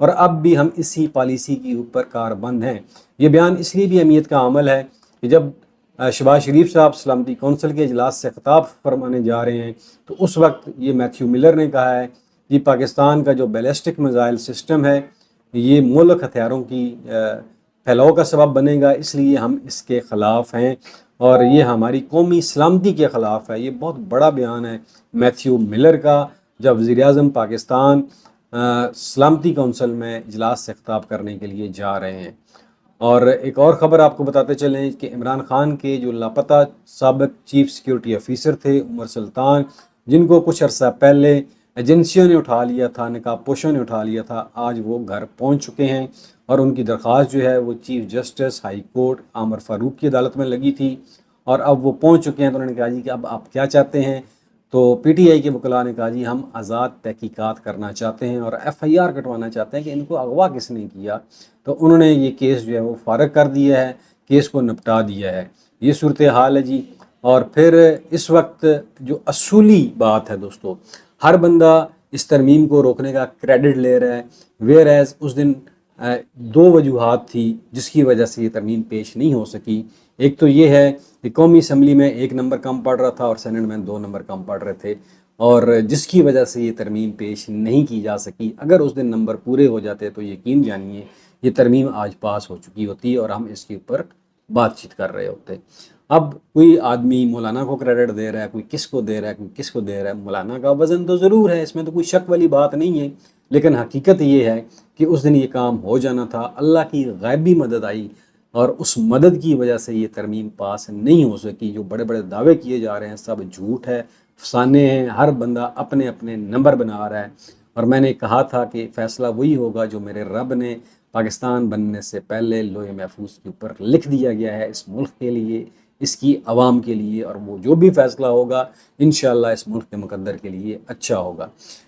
اور اب بھی ہم اسی پالیسی کے اوپر کاربند ہیں۔ یہ بیان اس لیے بھی اہمیت کا عامل ہے کہ جب شہباز شریف صاحب سلامتی کونسل کے اجلاس سے خطاب فرمانے جا رہے ہیں تو اس وقت یہ میتھیو ملر نے کہا ہے کہ پاکستان کا جو بیلسٹک میزائل سسٹم ہے یہ مہلک ہتھیاروں کی پھیلاؤ کا سبب بنے گا، اس لیے ہم اس کے خلاف ہیں اور یہ ہماری قومی سلامتی کے خلاف ہے۔ یہ بہت بڑا بیان ہے میتھیو ملر کا جب وزیر اعظم پاکستان سلامتی کونسل میں اجلاس سے خطاب کرنے کے لیے جا رہے ہیں۔ اور ایک اور خبر آپ کو بتاتے چلیں کہ عمران خان کے جو لاپتہ سابق چیف سیکیورٹی آفیسر تھے عمر سلطان، جن کو کچھ عرصہ پہلے ایجنسیوں نے اٹھا لیا تھا، نقاب پوشوں نے اٹھا لیا تھا، آج وہ گھر پہنچ چکے ہیں اور ان کی درخواست جو ہے وہ چیف جسٹس ہائی کورٹ عامر فاروق کی عدالت میں لگی تھی اور اب وہ پہنچ چکے ہیں۔ تو انہوں نے کہا جی کہ اب آپ کیا چاہتے ہیں؟ تو پی ٹی آئی کے وکلاء نے کہا جی ہم آزاد تحقیقات کرنا چاہتے ہیں اور ایف آئی آر کٹوانا چاہتے ہیں کہ ان کو اغوا کس نے کیا۔ تو انہوں نے یہ کیس جو ہے وہ فارغ کر دیا ہے، کیس کو نپٹا دیا ہے۔ یہ صورتحال ہے جی۔ اور پھر اس وقت جو اصولی بات ہے دوستو، ہر بندہ اس ترمیم کو روکنے کا کریڈٹ لے رہا ہے، ویئر ایز اس دن دو وجوہات تھی جس کی وجہ سے یہ ترمیم پیش نہیں ہو سکی۔ ایک تو یہ ہے کہ قومی اسمبلی میں 1 نمبر کم پڑ رہا تھا اور سینٹ میں 2 نمبر کم پڑ رہے تھے، اور جس کی وجہ سے یہ ترمیم پیش نہیں کی جا سکی۔ اگر اس دن نمبر پورے ہو جاتے تو یقین جانیے یہ ترمیم آج پاس ہو چکی ہوتی اور ہم اس کے اوپر بات چیت کر رہے ہوتے۔ اب کوئی آدمی مولانا کو کریڈٹ دے رہا ہے، کوئی کس کو دے رہا ہے، کوئی کس کو دے رہا ہے۔ مولانا کا وزن تو ضرور ہے، اس میں تو کوئی شک والی بات نہیں ہے، لیکن حقیقت یہ ہے کہ اس دن یہ کام ہو جانا تھا، اللہ کی غیبی مدد آئی اور اس مدد کی وجہ سے یہ ترمیم پاس نہیں ہو سکی۔ جو بڑے بڑے دعوے کیے جا رہے ہیں سب جھوٹ ہے، افسانے ہیں، ہر بندہ اپنے اپنے نمبر بنا رہا ہے۔ اور میں نے کہا تھا کہ فیصلہ وہی ہوگا جو میرے رب نے پاکستان بننے سے پہلے لوح محفوظ کے اوپر لکھ دیا گیا ہے اس ملک کے لیے، اس کی عوام کے لیے، اور وہ جو بھی فیصلہ ہوگا انشاءاللہ اس ملک کے مقدر کے لیے اچھا ہوگا۔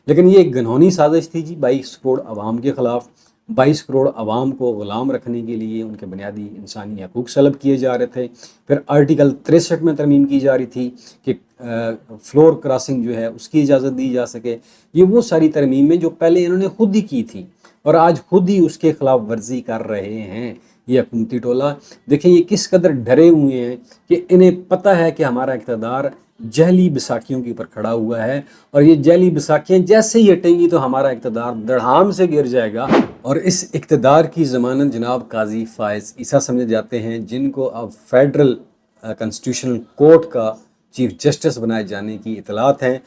لیکن یہ ایک گھنونی سازش تھی جی 22 کروڑ عوام کے خلاف۔ 22 کروڑ عوام کو غلام رکھنے کے لیے ان کے بنیادی انسانی حقوق سلب کیے جا رہے تھے۔ پھر آرٹیکل 63 میں ترمیم کی جا رہی تھی کہ فلور کراسنگ جو ہے اس کی اجازت دی جا سکے۔ یہ وہ ساری ترمیمیں جو پہلے انہوں نے خود ہی کی تھی اور آج خود ہی اس کے خلاف ورزی کر رہے ہیں یہ حکومتی ٹولہ۔ دیکھیں یہ کس قدر ڈرے ہوئے ہیں کہ انہیں پتہ ہے کہ ہمارا اقتدار جعلی بیساکھیوں کے اوپر کھڑا ہوا ہے اور یہ جعلی بیساکھیاں جیسے ہی ہٹیں گی تو ہمارا اقتدار دڑھام سے گر جائے گا۔ اور اس اقتدار کی ضمانت جناب قاضی فائز عیسیٰ سمجھے جاتے ہیں، جن کو اب فیڈرل کنسٹیٹیوشنل کورٹ کا چیف جسٹس بنائے جانے کی اطلاعات ہیں۔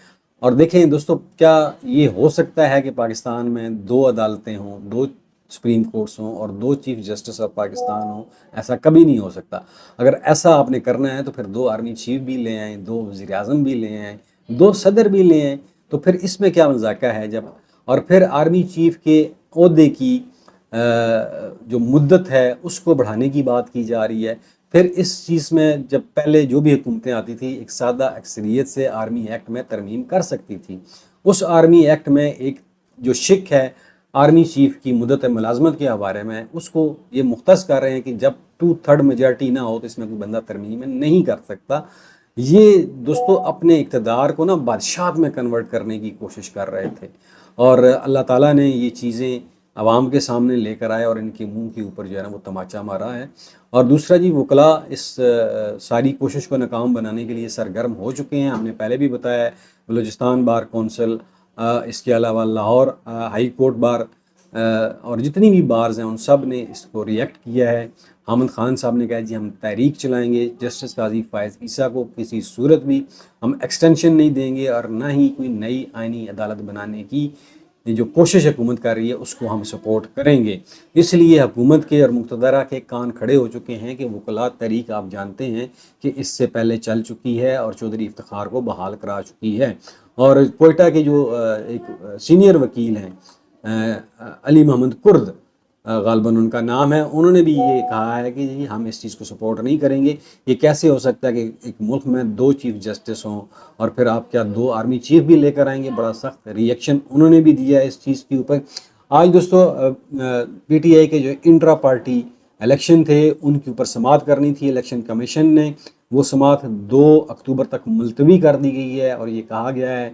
اور دیکھیں دوستو، کیا یہ ہو سکتا ہے کہ پاکستان میں 2 عدالتیں ہوں، 2 سپریم کورٹس ہوں اور 2 چیف جسٹس آف پاکستان ہوں؟ ایسا کبھی نہیں ہو سکتا۔ اگر ایسا آپ نے کرنا ہے تو پھر 2 آرمی چیف بھی لے آئیں، 2 وزیر اعظم بھی لے آئیں، 2 صدر بھی لے آئیں، تو پھر اس میں کیا مذاکرہ ہے جب؟ اور پھر آرمی چیف کے عہدے کی جو مدت ہے اس کو بڑھانے کی بات کی جا رہی ہے۔ پھر اس چیز میں جب پہلے جو بھی حکومتیں آتی تھی ایک سادہ اکثریت سے آرمی ایکٹ میں ترمیم کر سکتی تھی۔ اس آرمی ایکٹ میں ایک جو شک ہے آرمی چیف کی مدت ملازمت کے حوالے میں، اس کو یہ مختص کر رہے ہیں کہ جب 2/3 میجارٹی نہ ہو تو اس میں کوئی بندہ ترمیم نہیں کر سکتا۔ یہ دوستو اپنے اقتدار کو نا بادشاہت میں کنورٹ کرنے کی کوشش کر رہے تھے، اور اللہ تعالیٰ نے یہ چیزیں عوام کے سامنے لے کر آئے اور ان کے منہ کے اوپر جو ہے نا وہ تماچا مارا ہے۔ اور دوسرا جی وکلاء اس ساری کوشش کو ناکام بنانے کے لیے سرگرم ہو چکے ہیں۔ ہم نے پہلے بھی بتایا ہے، بلوچستان بار کونسل، اس کے علاوہ لاہور ہائی کورٹ بار اور جتنی بھی بارز ہیں ان سب نے اس کو ریئیکٹ کیا ہے۔ حامد خان صاحب نے کہا جی ہم تحریک چلائیں گے، جسٹس قاضی فائز عیسیٰ کو کسی صورت بھی ہم ایکسٹینشن نہیں دیں گے اور نہ ہی کوئی نئی آئینی عدالت بنانے کی جو کوشش حکومت کر رہی ہے اس کو ہم سپورٹ کریں گے۔ اس لیے حکومت کے اور مقتدرہ کے کان کھڑے ہو چکے ہیں کہ وکلاء تحریک آپ جانتے ہیں کہ اس سے پہلے چل چکی ہے اور چودھری افتخار کو بحال کرا چکی ہے۔ اور کوئٹہ کے جو ایک سینئر وکیل ہیں علی محمد کرد غالباً ان کا نام ہے، انہوں نے بھی یہ کہا ہے کہ جی ہم اس چیز کو سپورٹ نہیں کریں گے۔ یہ کیسے ہو سکتا ہے کہ ایک ملک میں 2 چیف جسٹس ہوں اور پھر آپ کیا 2 آرمی چیف بھی لے کر آئیں گے؟ بڑا سخت ریئیکشن انہوں نے بھی دیا ہے اس چیز کے اوپر۔ آج دوستو پی ٹی آئی کے جو انٹرا پارٹی الیکشن تھے ان کے اوپر سماعت کرنی تھی الیکشن کمیشن نے، وہ سماعت 2 اکتوبر تک ملتوی کر دی گئی ہے اور یہ کہا گیا ہے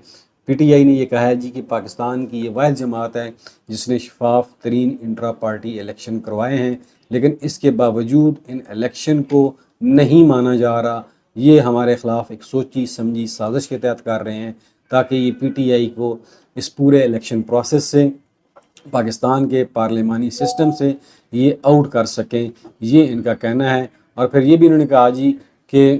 پی ٹی آئی نے یہ کہا ہے جی کہ پاکستان کی یہ واحد جماعت ہے جس نے شفاف ترین انٹرا پارٹی الیکشن کروائے ہیں، لیکن اس کے باوجود ان الیکشن کو نہیں مانا جا رہا۔ یہ ہمارے خلاف ایک سوچی سمجھی سازش کے تحت کر رہے ہیں تاکہ یہ پی ٹی آئی کو اس پورے الیکشن پروسیس سے، پاکستان کے پارلیمانی سسٹم سے یہ آؤٹ کر سکیں، یہ ان کا کہنا ہے۔ اور پھر یہ بھی انہوں نے کہا جی کہ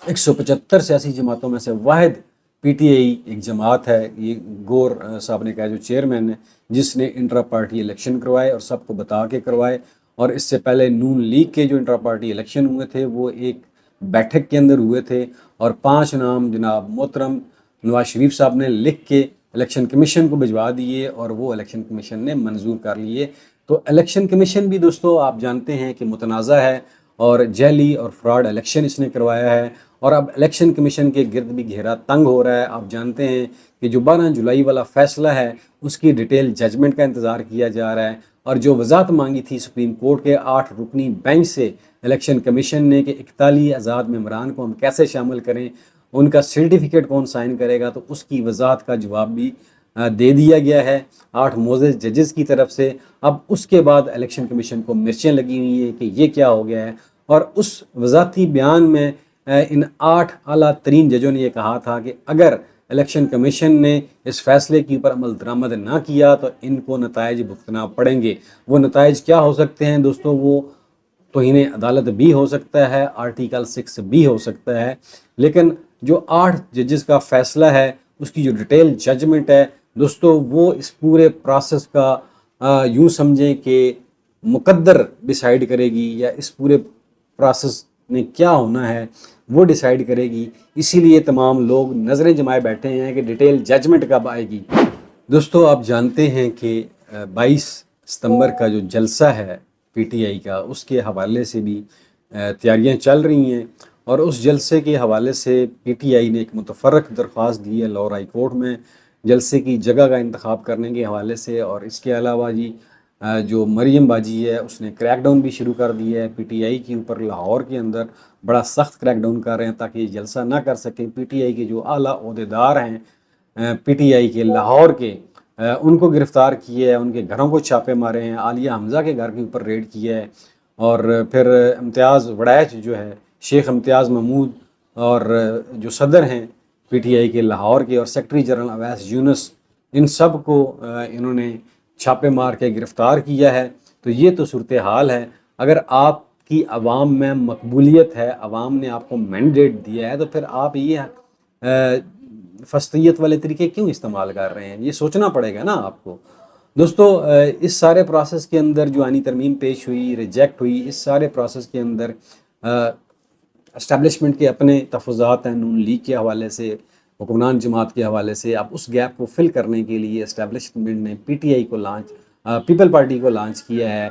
175 سیاسی جماعتوں میں سے واحد پی ٹی آئی ایک جماعت ہے، یہ گور صاحب نے کہا جو چیئرمین ہے، جس نے انٹرا پارٹی الیکشن کروائے اور سب کو بتا کے کروائے۔ اور اس سے پہلے نون لیگ کے جو انٹرا پارٹی الیکشن ہوئے تھے وہ ایک بیٹھک کے اندر ہوئے تھے، اور 5 نام جناب محترم نواز شریف صاحب نے لکھ کے الیکشن کمیشن کو بھجوا دیے اور وہ الیکشن کمیشن نے منظور کر لیے۔ تو الیکشن کمیشن بھی دوستو آپ جانتے ہیں کہ متنازع ہے اور جعلی اور فراڈ الیکشن اس نے کروایا ہے، اور اب الیکشن کمیشن کے گرد بھی گھیرا تنگ ہو رہا ہے۔ آپ جانتے ہیں کہ جو 12 جولائی والا فیصلہ ہے اس کی ڈیٹیل ججمنٹ کا انتظار کیا جا رہا ہے، اور جو وضاحت مانگی تھی سپریم کورٹ کے 8 رکنی بینچ سے الیکشن کمیشن نے کہ 41 آزاد ممبران کو ہم کیسے شامل کریں، ان کا سرٹیفکیٹ کون سائن کرے گا، تو اس کی وضاحت کا جواب بھی دے دیا گیا ہے 8 معزز ججز کی طرف سے۔ اب اس کے بعد الیکشن کمیشن کو مرچیں لگی ہوئی ہیں کہ یہ کیا ہو گیا ہے، اور اس وضاحتی بیان میں ان 8 اعلیٰ ترین ججوں نے یہ کہا تھا کہ اگر الیکشن کمیشن نے اس فیصلے کے اوپر عمل درآمد نہ کیا تو ان کو نتائج بھگتنا پڑیں گے۔ وہ نتائج کیا ہو سکتے ہیں دوستو؟ وہ توہین عدالت بھی ہو سکتا ہے، آرٹیکل 6 بھی ہو سکتا ہے، لیکن جو 8 ججز کا فیصلہ ہے اس کی جو ڈیٹیل ججمنٹ ہے دوستو، وہ اس پورے پروسیس کا یوں سمجھیں کہ مقدر ڈیسائیڈ کرے گی، یا اس پورے پروسیس میں کیا ہونا ہے وہ ڈیسائیڈ کرے گی۔ اسی لیے تمام لوگ نظریں جمائے بیٹھے ہیں کہ ڈیٹیل ججمنٹ کب آئے گی۔ دوستو آپ جانتے ہیں کہ 22 ستمبر کا جو جلسہ ہے پی ٹی آئی کا، اس کے حوالے سے بھی تیاریاں چل رہی ہیں، اور اس جلسے کے حوالے سے پی ٹی آئی نے ایک متفرق درخواست دی ہے لاہور ہائی کورٹ میں جلسے کی جگہ کا انتخاب کرنے کے حوالے سے۔ اور اس کے علاوہ جی جو مریم باجی ہے اس نے کریک ڈاؤن بھی شروع کر دی ہے پی ٹی آئی کے اوپر، لاہور کے اندر بڑا سخت کریک ڈاؤن کر رہے ہیں تاکہ یہ جلسہ نہ کر سکیں۔ پی ٹی آئی کے جو اعلیٰ عہدیدار ہیں پی ٹی آئی کے لاہور کے، ان کو گرفتار کیے ہے، ان کے گھروں کو چھاپے مارے ہیں، عالیہ حمزہ کے گھر کے اوپر ریڈ کیا ہے، اور پھر امتیاز وڑائچ جو ہے، شیخ امتیاز محمود، اور جو صدر ہیں پی ٹی آئی کے لاہور کے، اور سیکرٹری جنرل اویس یونس، ان سب کو انہوں نے چھاپے مار کے گرفتار کیا ہے۔ تو یہ تو صورتحال ہے۔ اگر آپ کی عوام میں مقبولیت ہے، عوام نے آپ کو مینڈیٹ دیا ہے، تو پھر آپ یہ فسطیت والے طریقے کیوں استعمال کر رہے ہیں؟ یہ سوچنا پڑے گا نا آپ کو۔ دوستو اس سارے پروسیس کے اندر جو آئینی ترمیم پیش ہوئی، ریجیکٹ ہوئی، اس سارے پروسیس کے اندر اسٹیبلشمنٹ کے اپنے تفاوضات ہیں نون لیگ کے حوالے سے، حکمران جماعت کے حوالے سے۔ اب اس گیپ کو فل کرنے کے لیے اسٹیبلشمنٹ نے پی ٹی آئی کو پیپل پارٹی کو لانچ کیا ہے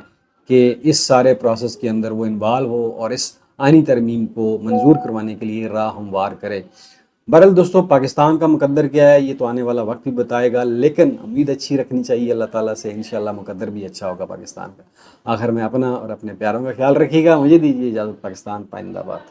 کہ اس سارے پروسیس کے اندر وہ انوالو ہو اور اس آئینی ترمیم کو منظور کروانے کے لیے راہ ہموار کرے۔ بہرحال دوستو پاکستان کا مقدر کیا ہے یہ تو آنے والا وقت بھی بتائے گا، لیکن امید اچھی رکھنی چاہیے اللہ تعالیٰ سے، انشاءاللہ مقدر بھی اچھا ہوگا پاکستان کا۔ آخر میں اپنا اور اپنے پیاروں کا خیال رکھیے گا۔ مجھے دیجیے اجازت۔ پاکستان پائندہ باد۔